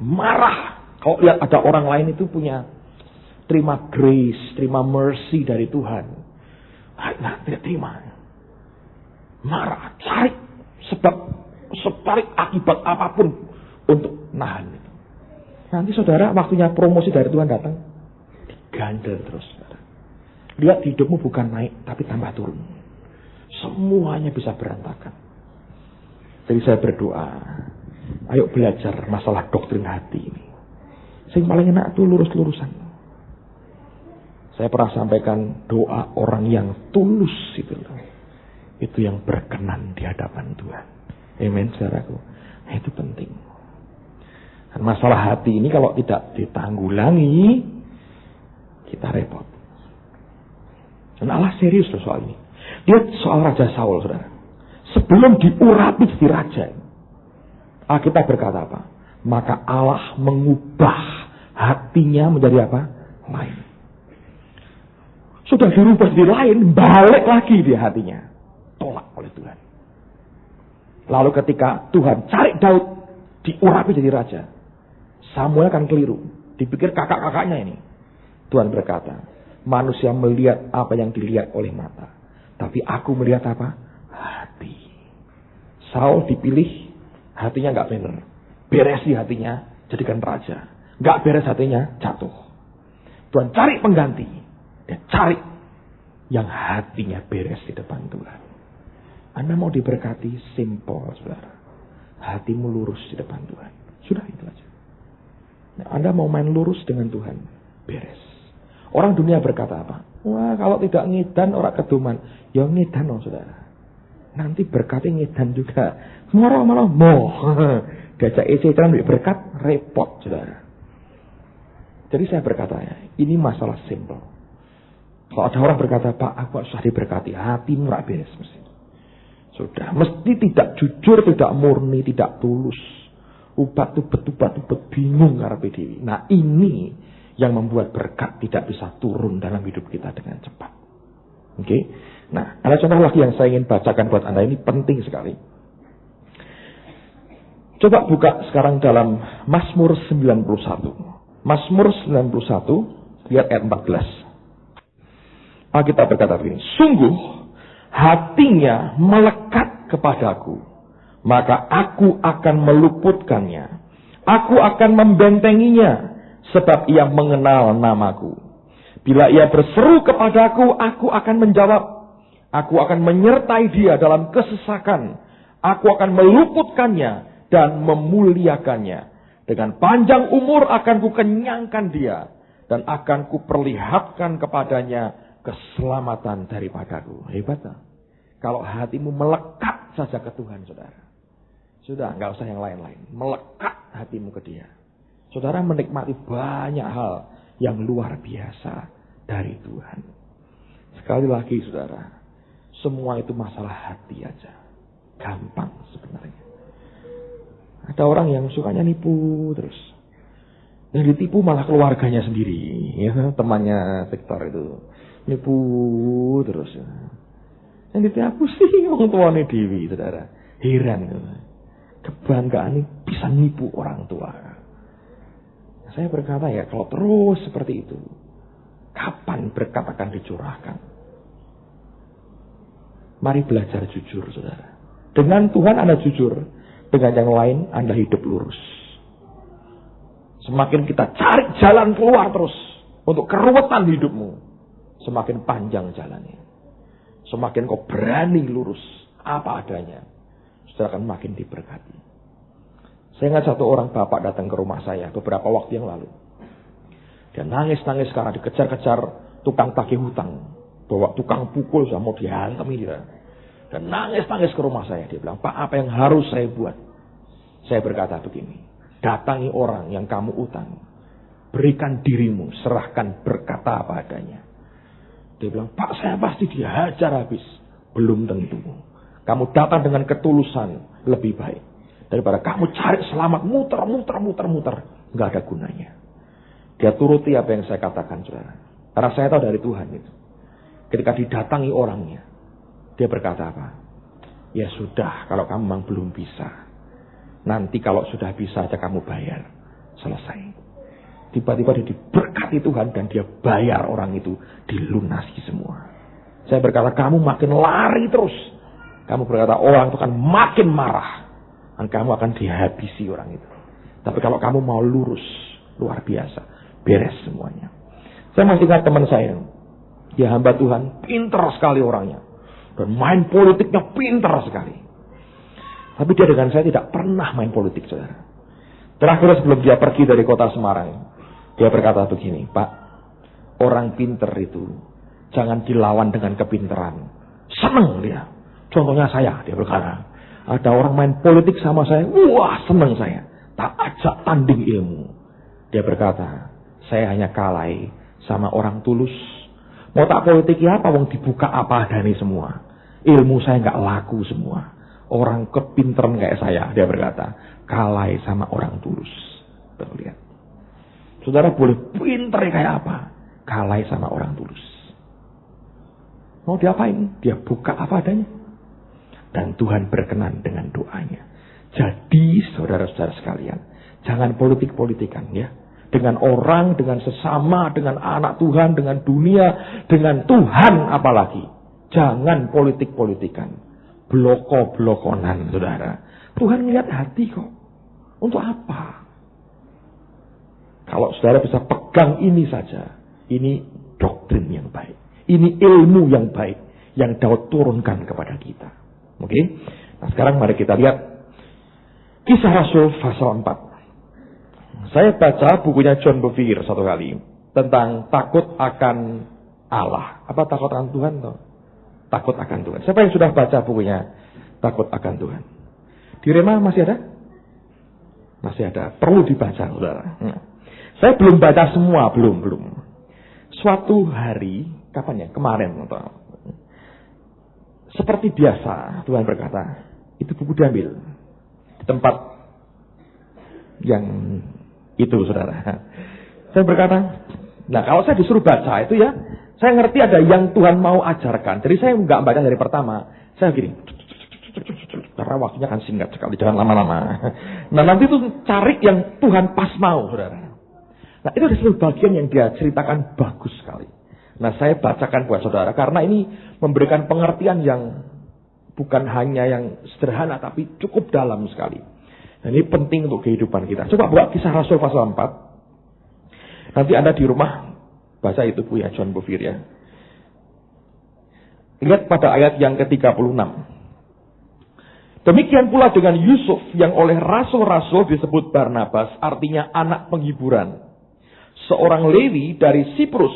marah kalau lihat ada orang lain itu punya terima grace, terima mercy dari Tuhan. Nah, tidak terima. Marah, cari akibat apapun untuk nahan itu. Nanti saudara waktunya promosi dari Tuhan datang, digandel terus. Lihat hidupmu bukan naik tapi tambah turun. Semuanya bisa berantakan. Jadi saya berdoa, ayo belajar masalah doktrin hati ini. Yang paling enak itu lurus-lurusan. Saya pernah sampaikan doa orang yang tulus itu yang berkenan di hadapan Tuhan. Amen, saudaraku. Nah, itu penting. Masalah hati ini kalau tidak ditanggulangi, kita repot. Dan Allah serius loh soal ini. Lihat soal Raja Saul, saudara. Sebelum diurapi jadi raja, Alkitab berkata apa? Maka Allah mengubah hatinya menjadi apa? Lain. Sudah dirubah jadi lain, balik lagi dia hatinya. Tolak oleh Tuhan. Lalu ketika Tuhan cari Daud, diurapi jadi raja, Samuel kan keliru. Dipikir kakak-kakaknya ini. Tuhan berkata, manusia melihat apa yang dilihat oleh mata. Tapi aku melihat apa? Hati. Saul dipilih, hatinya gak benar. Beresi hatinya, jadikan raja. Gak beres hatinya, jatuh. Tuhan cari pengganti. Dia cari yang hatinya beres di depan Tuhan. Anda mau diberkati, simple, saudara. Hatimu lurus di depan Tuhan. Sudah itu aja. Nah, Anda mau main lurus dengan Tuhan, beres. Orang dunia berkata apa? Wah, kalau tidak ngidan orang keduman. Ya ngidan loh, saudara. Nanti berkatnya ngidan juga. Semua orang malah mau. Diajak isi-isian berkat, repot, saudara. Jadi saya berkata ya, ini masalah simple. Kalau ada orang berkata, Pak, aku susah diberkati. Hatimu gak beres mesti. Sudah, mesti tidak jujur, tidak murni, tidak tulus. Ubat-ubet bingung ngarepe dhewe. Nah, ini yang membuat berkat tidak bisa turun dalam hidup kita dengan cepat. Oke? Nah, ada contoh lagi yang saya ingin bacakan buat Anda, ini penting sekali. Coba buka sekarang dalam Mazmur 91. Mazmur 91, lihat ayat 14. Alkitab berkata begini, sungguh hatinya melekat kepadaku, maka aku akan meluputkannya. Aku akan membentenginya, sebab ia mengenal namaku. Bila ia berseru kepadaku, aku akan menjawab. Aku akan menyertai dia dalam kesesakan. Aku akan meluputkannya dan memuliakannya. Dengan panjang umur akan kukenyangkan dia, dan akan kuperlihatkan kepadanya keselamatan daripadaku. Hebat tak? Kalau hatimu melekat saja ke Tuhan, saudara. Sudah, nggak usah yang lain-lain. Melekat hatimu ke dia. Saudara menikmati banyak hal yang luar biasa dari Tuhan. Sekali lagi, saudara. Semua itu masalah hati aja. Gampang sebenarnya. Ada orang yang sukanya nipu terus. Yang ditipu malah keluarganya sendiri. Ya, temannya Victor itu. Nipu terus. Yang ditipu sih orang tuanya Dewi, saudara. Heran. Kebanggaan ini bisa nipu orang tua. Saya berkata ya, kalau terus seperti itu, kapan berkat akan dicurahkan? Mari belajar jujur, saudara. Dengan Tuhan Anda jujur, dengan yang lain Anda hidup lurus. Semakin kita cari jalan keluar terus untuk keruwetan hidupmu, semakin panjang jalannya. Semakin kau berani lurus apa adanya, saudara akan makin diberkati. Saya ingat satu orang bapak datang ke rumah saya beberapa waktu yang lalu. Dia nangis-nangis karena dikejar-kejar tukang tagih hutang. Bawa tukang pukul sudah mau dihantam dia. Dan nangis-nangis ke rumah saya. Dia bilang, Pak, apa yang harus saya buat? Saya berkata begini, datangi orang yang kamu utang. Berikan dirimu, serahkan berkata apa adanya. Dia bilang, Pak, saya pasti dihajar habis. Belum tentu. Kamu datang dengan ketulusan lebih baik daripada kamu cari selamat muter. Nggak ada gunanya. Dia turuti apa yang saya katakan, saudara. Karena saya tahu dari Tuhan itu. Ketika didatangi orangnya, dia berkata apa? Ya sudah, kalau kamu memang belum bisa. Nanti kalau sudah bisa aja kamu bayar. Selesai. Tiba-tiba dia diberkati Tuhan dan dia bayar orang itu, dilunasi semua. Saya berkata, kamu makin lari terus. Kamu berkata, orang itu akan makin marah. Dan kamu akan dihabisi orang itu. Tapi kalau kamu mau lurus, luar biasa. Beres semuanya. Saya masih ingat teman saya. Dia hamba Tuhan, pintar sekali orangnya. Dan main politiknya pintar sekali. Tapi dia dengan saya tidak pernah main politik, saudara. Terakhir sebelum dia pergi dari kota Semarang, dia berkata begini, Pak, orang pintar itu jangan dilawan dengan kepintaran. Senang dia. Contohnya saya, dia berkata. Ada orang main politik sama saya, wah senang saya. tak ajak tanding ilmu. Dia berkata, saya hanya kalah sama orang tulus. Mau tak politiki apa, wong dibuka apa adanya semua. Ilmu saya nggak laku semua. Orang kepinteran kayak saya, dia berkata, kalah sama orang tulus. Tuh, lihat. Saudara boleh pinter kayak apa, kalah sama orang tulus. Mau diapain? Dia buka apa adanya. Dan Tuhan berkenan dengan doanya. Jadi saudara-saudara sekalian, jangan politik-politikan ya. Dengan orang, dengan sesama, dengan anak Tuhan, dengan dunia, dengan Tuhan apalagi. Jangan politik-politikan. Bloko-blokonan, saudara. Tuhan melihat hati kok. Untuk apa? Kalau saudara bisa pegang ini saja. Ini doktrin yang baik. Ini ilmu yang baik. Yang Daud turunkan kepada kita. Oke? Nah sekarang mari kita lihat Kisah Rasul pasal 4. Saya baca bukunya John Bevere satu kali. Tentang takut akan Allah. Apa takut akan Tuhan? Toh? Takut akan Tuhan. Siapa yang sudah baca bukunya Takut akan Tuhan? Di Rema masih ada? Masih ada. Perlu dibaca, saudara. Saya belum baca semua, belum. Suatu hari, kapan ya? Kemarin. Seperti biasa, Tuhan berkata, itu buku diambil di tempat yang itu, saudara. Saya berkata, nah kalau saya disuruh baca itu ya, saya ngerti ada yang Tuhan mau ajarkan. Jadi saya nggak baca dari pertama. Saya gini, karena waktunya kan singkat sekali, jangan lama-lama. Nah nanti itu cari yang Tuhan pas mau, saudara. Nah itu ada satu bagian yang dia ceritakan bagus sekali. Nah saya bacakan buat saudara, karena ini memberikan pengertian yang bukan hanya yang sederhana, tapi cukup dalam sekali. Nah ini penting untuk kehidupan kita. Coba buat Kisah Rasul pasal 4. Nanti Anda di rumah baca itu punya John Bevere ya. Lihat pada ayat yang ke-36. Demikian pula dengan Yusuf yang oleh rasul-rasul disebut Barnabas, artinya anak penghiburan. Seorang Lewi dari Siprus.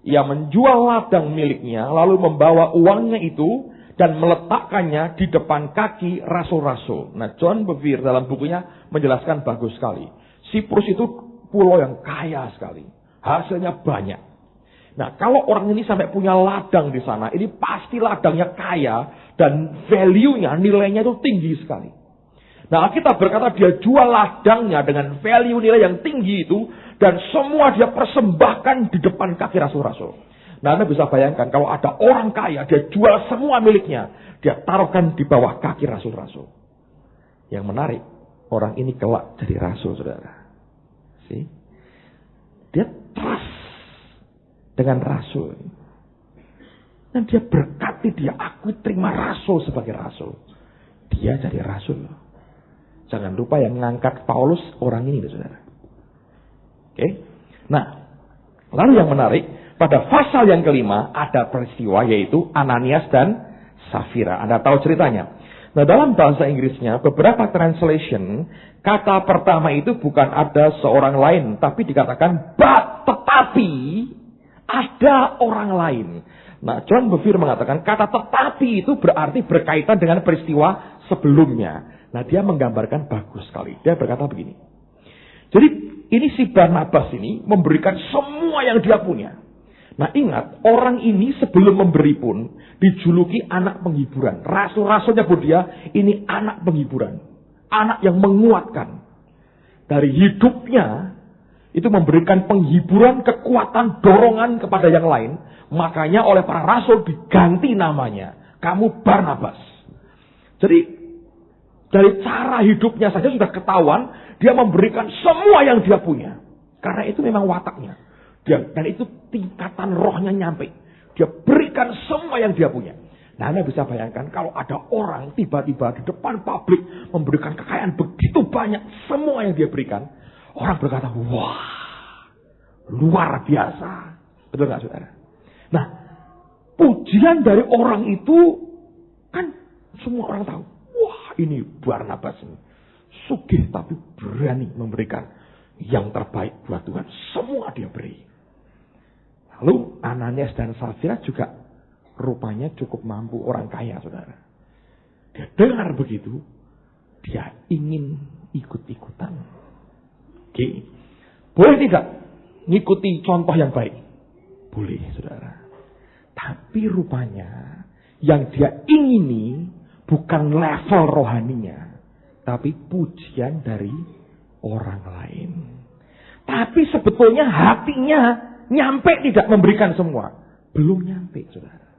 Ia menjual ladang miliknya, lalu membawa uangnya itu dan meletakkannya di depan kaki rasul-rasul. Nah, John Bevere dalam bukunya menjelaskan bagus sekali. Siprus itu pulau yang kaya sekali. Hasilnya banyak. Nah, kalau orang ini sampai punya ladang di sana, ini pasti ladangnya kaya dan value-nya, nilainya itu tinggi sekali. Nah, kita berkata dia jual ladangnya dengan value nilai yang tinggi itu, dan semua dia persembahkan di depan kaki rasul-rasul. Nah, Anda bisa bayangkan kalau ada orang kaya, dia jual semua miliknya, dia taruhkan di bawah kaki rasul-rasul. Yang menarik, orang ini kelak jadi rasul, saudara. See? Dia trust dengan rasul. Dan dia berkati, dia akui terima rasul sebagai rasul. Dia jadi rasul. Jangan lupa yang mengangkat Paulus orang ini, saudara. Oke? Nah, lalu yang menarik, pada pasal yang kelima ada peristiwa yaitu Ananias dan Safira. Anda tahu ceritanya. Nah, dalam bahasa Inggrisnya beberapa translation kata pertama itu bukan ada seorang lain, tapi dikatakan tetapi ada orang lain. Nah, John Bevere mengatakan kata tetapi itu berarti berkaitan dengan peristiwa sebelumnya. Nah, dia menggambarkan bagus sekali. Dia berkata begini. Jadi ini si Barnabas ini memberikan semua yang dia punya. Nah ingat, orang ini sebelum memberi pun dijuluki anak penghiburan. Rasul-rasulnya pun dia, ini anak penghiburan. Anak yang menguatkan. Dari hidupnya, itu memberikan penghiburan, kekuatan, dorongan kepada yang lain. Makanya oleh para rasul diganti namanya. Kamu Barnabas. Jadi, dari cara hidupnya saja sudah ketahuan, dia memberikan semua yang dia punya. Karena itu memang wataknya. Dan itu tingkatan rohnya nyampe. Dia berikan semua yang dia punya. Nah, Anda bisa bayangkan kalau ada orang tiba-tiba di depan publik memberikan kekayaan begitu banyak, semua yang dia berikan. Orang berkata, wah, luar biasa. Betul nggak, saudara? Nah, pujian dari orang itu kan semua orang tahu. Wah, ini Barnabas ini. Sugih tapi berani memberikan yang terbaik buat Tuhan. Semua dia beri. Lalu Ananias dan Safira juga rupanya cukup mampu, orang kaya, saudara. Dia dengar begitu, dia ingin ikut-ikutan. Oke. Boleh tidak ngikuti contoh yang baik? Boleh, saudara. Tapi rupanya yang dia ingini bukan level rohaninya, tapi pujian dari orang lain. Tapi sebetulnya hatinya nyampe tidak memberikan semua. Belum nyampe, saudara.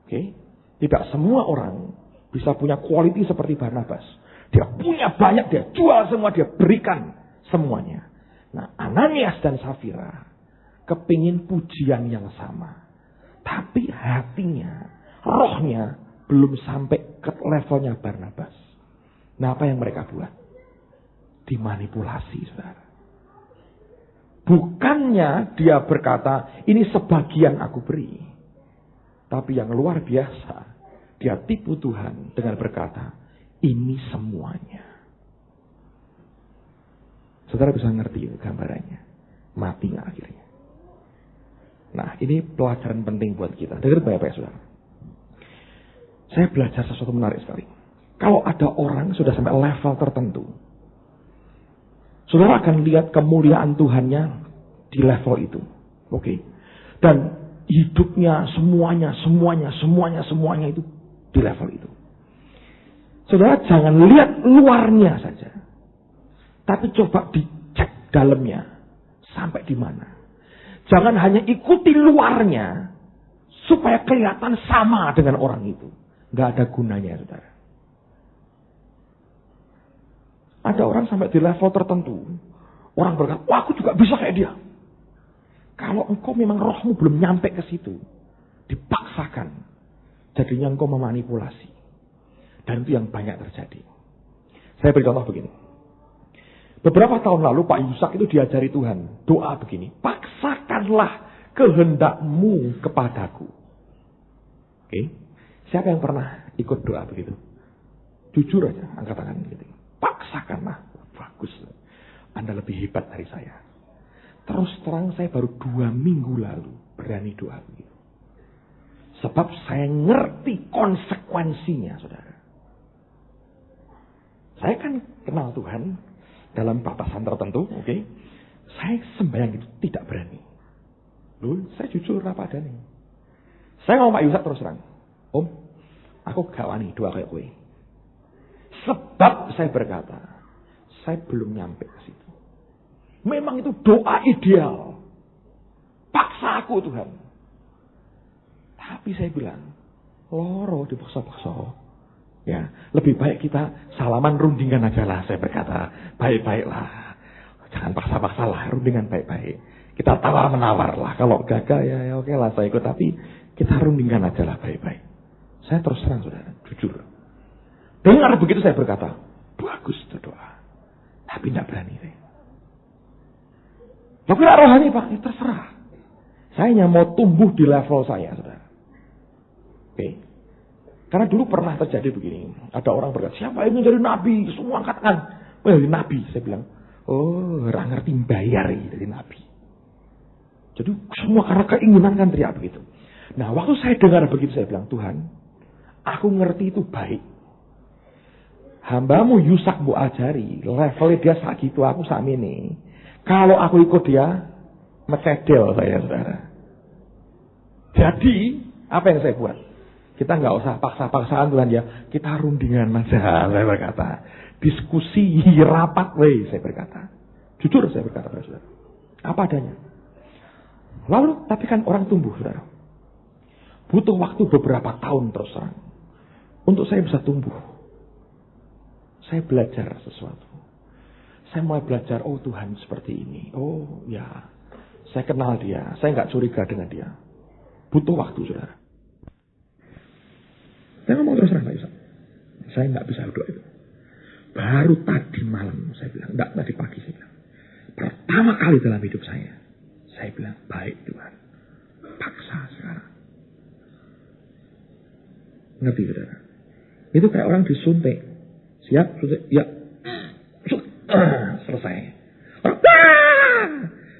Oke? Tidak semua orang bisa punya quality seperti Barnabas. Dia punya banyak, dia jual semua, dia berikan semuanya. Nah, Ananias dan Safira kepingin pujian yang sama. Tapi hatinya, rohnya belum sampai ke levelnya Barnabas. Nah, apa yang mereka buat? Dimanipulasi, saudara. Bukannya dia berkata, ini sebagian aku beri. Tapi yang luar biasa, dia tipu Tuhan dengan berkata, ini semuanya. Saudara bisa ngerti gambarannya. Mati nggak akhirnya? Nah, ini pelajaran penting buat kita. Dengar baik-baik, saudara. Saya belajar sesuatu menarik sekali. Kalau ada orang sudah sampai level tertentu, saudara akan lihat kemuliaan Tuhannya di level itu. Oke. Dan hidupnya semuanya itu di level itu. Saudara jangan lihat luarnya saja. Tapi coba dicek dalamnya. Sampai di mana. Jangan hanya ikuti luarnya. Supaya kelihatan sama dengan orang itu. Gak ada gunanya, saudara. Ada orang sampai di level tertentu. Orang berkata, wah aku juga bisa kayak dia. Kalau engkau memang rohmu belum nyampe ke situ. Dipaksakan. Jadinya engkau memanipulasi. Dan itu yang banyak terjadi. Saya beri contoh begini. Beberapa tahun lalu Pak Yusak itu diajari Tuhan. Doa begini. Paksakanlah kehendakmu kepadaku. Oke. Siapa yang pernah ikut doa begitu? Jujur aja angkat tangan gitu. Paksakanlah. Bagus. Anda lebih hebat dari saya. Terus terang saya baru 2 minggu lalu berani doa begitu. Sebab saya ngerti konsekuensinya, saudara. Saya kan kenal Tuhan dalam batasan tertentu, oke. Saya sembahyang itu tidak berani. Loh, saya jujur apa adanya. Saya ngomong Pak Yusak terus terang. Om, aku gak wani doa kayak kowe. Sebab saya berkata, saya belum nyampe ke situ. Memang itu doa ideal. Paksa aku Tuhan. Tapi saya bilang, loro dipaksa-paksa. Ya, lebih baik kita salaman rundingan aja lah, saya berkata. Baik-baiklah. Jangan paksa-paksa lah, rundingan baik-baik. Kita tawar-menawar lah. Kalau gagal ya oke lah saya ikut. Tapi kita rundingan aja lah baik-baik. Saya terus terang, saudara, jujur. Dengar begitu saya berkata, bagus itu doa. Tapi tidak berani saya. Tapi tidak rohani Pak, ya terserah. Saya hanya mau tumbuh di level saya, saudara. Oke. Karena dulu pernah terjadi begini. Ada orang berkata, siapa yang menjadi nabi? Semua angkatkan. Menjadi nabi. Saya bilang, oh, orang ngerti bayar dari nabi. Jadi semua karena keinginan kan teriak begitu. Nah, waktu saya dengar begitu, saya bilang, Tuhan, aku ngerti itu baik. Hambamu Yusak bu ajari, levelnya dia segitu, aku sakmene. Kalau aku ikut dia, mecedel saya, saudara. Jadi, apa yang saya buat? Kita nggak usah paksa-paksaan Tuhan ya. Kita rundingan aja, saya berkata. Diskusi, rapat, saya berkata. Jujur saya berkata, saudara. Apa adanya. Lalu, tapi kan orang tumbuh, saudara. Butuh waktu beberapa tahun terus terang. Untuk saya bisa tumbuh. Saya belajar sesuatu. Saya mulai belajar, oh Tuhan seperti ini. Oh ya, saya kenal dia. Saya nggak curiga dengan dia. Butuh waktu, saudara. Saya ngomong terus terang, Pak Yusak. Saya nggak bisa doa itu. Baru tadi malam saya bilang, enggak tadi pagi saya bilang. Pertama kali dalam hidup saya bilang, baik Tuhan. Paksa sekarang. Ngerti, saudara? Itu kayak orang disuntik. Siap, suntik, ya. Selesai.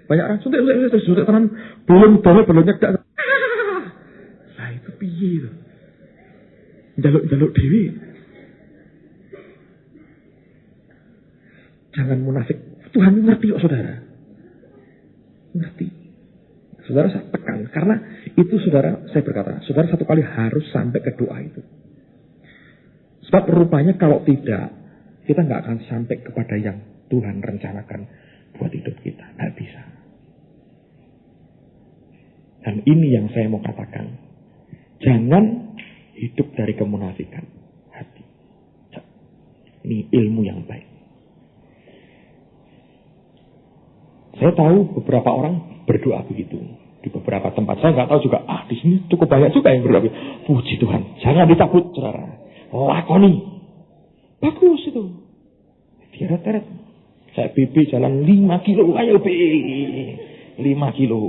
Banyak orang suntik tenan. Belum nyedak. Lah itu piye to? Jaluk dewi. Jangan munafik. Tuhan ngerti kok saudara. Ngerti. Saudara saya tekan. Karena itu saudara, saya berkata, saudara satu kali harus sampai ke doa itu. Sebab rupanya kalau tidak, kita nggak akan sampai kepada yang Tuhan rencanakan buat hidup kita. Nggak bisa. Dan ini yang saya mau katakan. Jangan hidup dari kemunafikan hati. Ini ilmu yang baik. Saya tahu beberapa orang berdoa begitu. Di beberapa tempat. Saya nggak tahu juga. Di sini cukup banyak juga yang berdoa. Puji Tuhan. Jangan dicabut, saudara. Lakoni. Bagus itu. Teret-teret. Saya BB jalan 5 kilo. Ayo B. 5 kilo.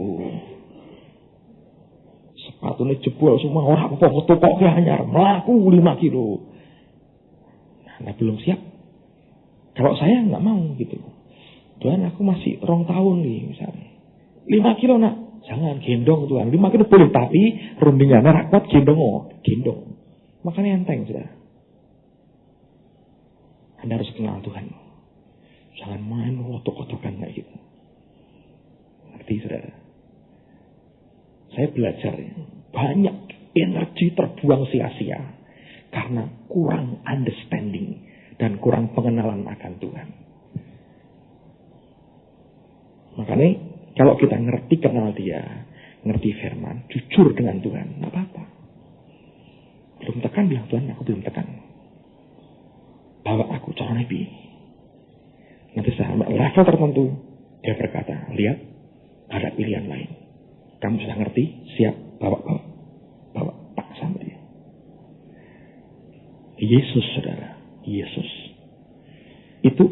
Sepatunya jebol semua. Orang toko anyar. Melaku 5 kilo. Nah, belum siap. Kalau saya nggak mau gitu. Tuhan aku masih 2 tahun nih misalnya. 5 kilo nak. Jangan gendong Tuhan. 5 kilo boleh. Tapi rundingnya rakwat gendong. Gendong. Makanya enteng sudah. Anda harus kenal Tuhan. Jangan main kotok-kotokan kayak gitu. Ngerti saudara? Saya belajar ya. Banyak energi terbuang sia-sia. Karena kurang understanding. Dan kurang pengenalan akan Tuhan. Makanya kalau kita ngerti kenal dia. Ngerti firman. Jujur dengan Tuhan. Gak apa-apa. Belum tekan bilang Tuhan aku belum tekan. Bawa aku cara Nabi. Nanti sampai level tertentu. Dia berkata, lihat ada pilihan lain. Kamu sudah ngerti, siap, bawa. Paksa sama dia. Yesus saudara. Yesus. Itu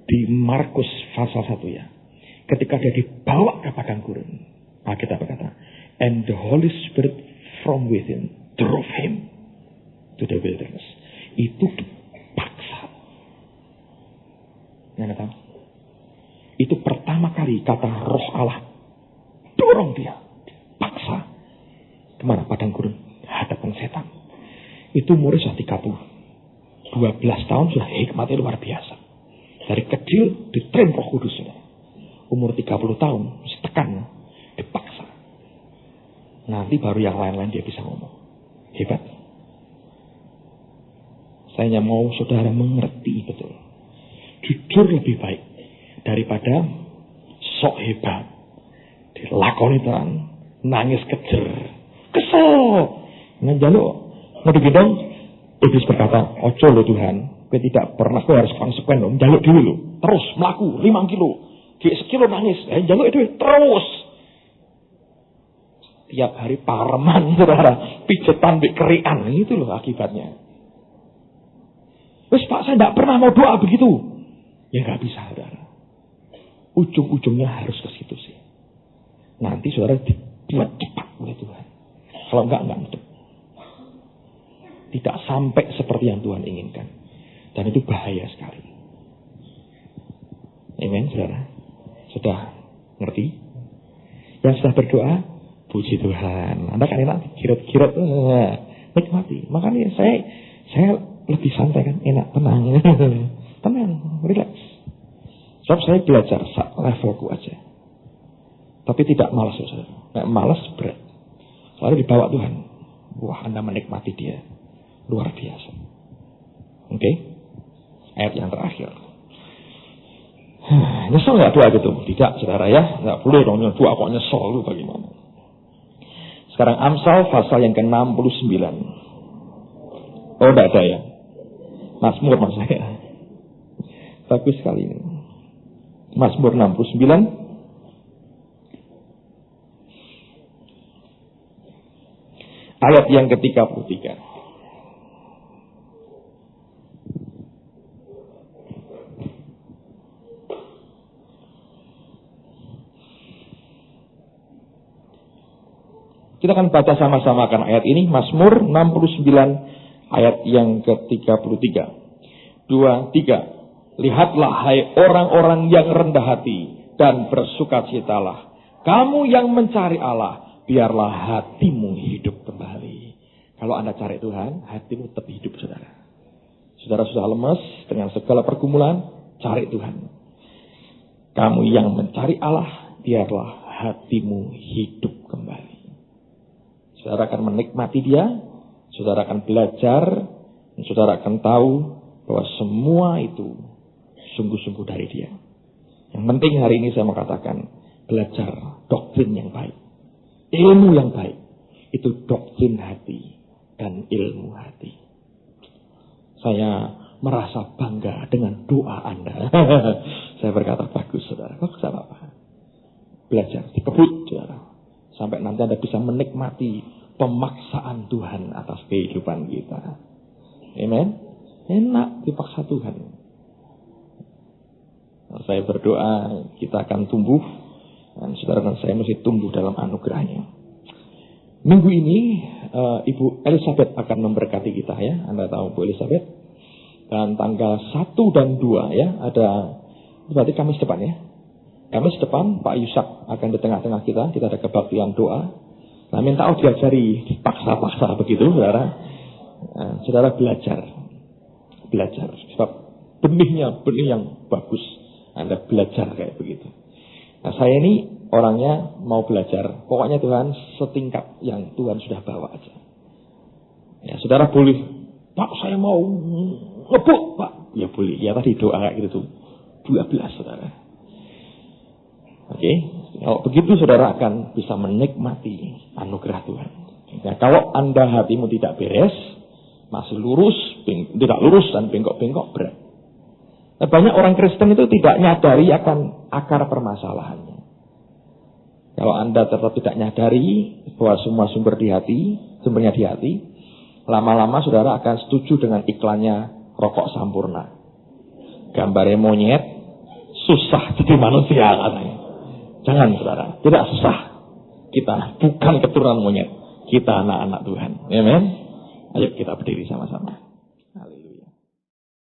di Markus pasal 1 ya. Ketika dia dibawa ke padang gurun. Kita berkata. And the Holy Spirit from within drove him to the wilderness. Itu dipaksa. Anda tahu? Itu pertama kali kata roh Allah dorong dia. Paksa. Kemana? Padang gurun. Hadapan setan. Itu umurnya sudah 30. 12 tahun sudah hikmatnya luar biasa. Dari kecil ditrain Roh Kudus. Umur 30 tahun mesti tekan. Dipaksa. Nanti baru yang lain-lain dia bisa ngomong. Hebat. Saya hanya mau saudara mengerti betul. Jujur lebih baik daripada sok hebat. Dilakoni Tuhan. Nangis kejer. Kesel. Ngejaluk. Mau digendong. Iblis berkata, ojo lo Tuhan. Kau tidak pernah, kau harus konsekuen lo. Jaluk dulu lo. Terus melaku 5 kilo. Sekilo nangis. Jaluk itu terus. Tiap hari pareman saudara. Pijetan kerian. Itu loh akibatnya. Wes Pak saya tidak pernah mau doa begitu. Ya gak bisa saudara. Ujung-ujungnya harus ke situ sih. Nanti saudara dibuat cepat oleh Tuhan. Kalau enggak nutup. Tidak sampai seperti yang Tuhan inginkan. Dan itu bahaya sekali. Amen saudara. Sudah ngerti? Yang sudah berdoa, puji Tuhan. Anda kan enak kirut-kirut. Nikmati. Makanya saya lebih santai kan. Enak, tenang. Tenang, relax. Sebab saya belajar levelku aja. Tapi tidak malas saudara. Nggak malas berat. Lalu dibawa Tuhan. Wah Anda menikmati dia. Luar biasa. Oke? Ayat yang terakhir. Nyesel gak doa gitu? Tidak saudara ya. Gak boleh dong doa kok nyesel lu bagaimana. Sekarang Amsal pasal yang ke-69. Oh tidak ada ya. Mazmur maksud saya. Bagus sekali ini. Mazmur 69. Ayat yang ke-33. Kita akan baca sama-sama kan ayat ini. Mazmur 69 ayat yang ke-33. 2, 3. Lihatlah hai orang-orang yang rendah hati dan bersukacitalah. Kamu yang mencari Allah, biarlah hatimu hidup kembali. Kalau Anda cari Tuhan, hatimu tetap hidup saudara. Saudara sudah lemas dengan segala pergumulan, cari Tuhan. Kamu yang mencari Allah, biarlah hatimu hidup kembali. Saudara akan menikmati dia, saudara akan belajar, dan saudara akan tahu bahwa semua itu sungguh-sungguh dari dia. Yang penting hari ini saya mau katakan, belajar doktrin yang baik. Ilmu yang baik, itu doktrin hati dan ilmu hati. Saya merasa bangga dengan doa Anda. Saya berkata, bagus saudara, bagus apa-apa. Belajar, dikebut saudara. Sampai nanti Anda bisa menikmati pemaksaan Tuhan atas kehidupan kita. Amen. Enak dipaksa Tuhan. Saya berdoa kita akan tumbuh. Dan saudara dan saya mesti tumbuh dalam anugerahnya. Minggu ini Ibu Elizabeth akan memberkati kita ya. Anda tahu Bu Elizabeth. Dan tanggal 1 dan 2 ya, ada, berarti Kamis depan ya. Kamis depan Pak Yusak akan di tengah-tengah kita ada kebaktian doa. Nah, minta diajari dipaksa-paksa begitu, saudara. Nah, saudara belajar. Sebab benih yang bagus. Anda belajar kayak begitu. Nah, saya ini orangnya mau belajar. Pokoknya Tuhan setingkat yang Tuhan sudah bawa aja. Ya, saudara boleh, Pak saya mau ngebuk Pak. Ya boleh, ya tadi doa kayak gitu tuh. 12 saudara. Oke, kalau begitu saudara akan bisa menikmati anugerah Tuhan. Nah, kalau Anda hatimu tidak beres, masih lurus, tidak lurus dan bengkok-bengkok, berat. Nah, banyak orang Kristen itu tidak nyadari akan akar permasalahannya. Kalau Anda tetap tidak nyadari bahwa semua sumbernya di hati, lama-lama saudara akan setuju dengan iklannya rokok Sampurna. Gambarnya monyet, susah jadi manusia katanya. Jangan saudara, tidak susah. Kita bukan keturunan monyet, kita anak-anak Tuhan. Amen. Ayo kita berdiri sama-sama.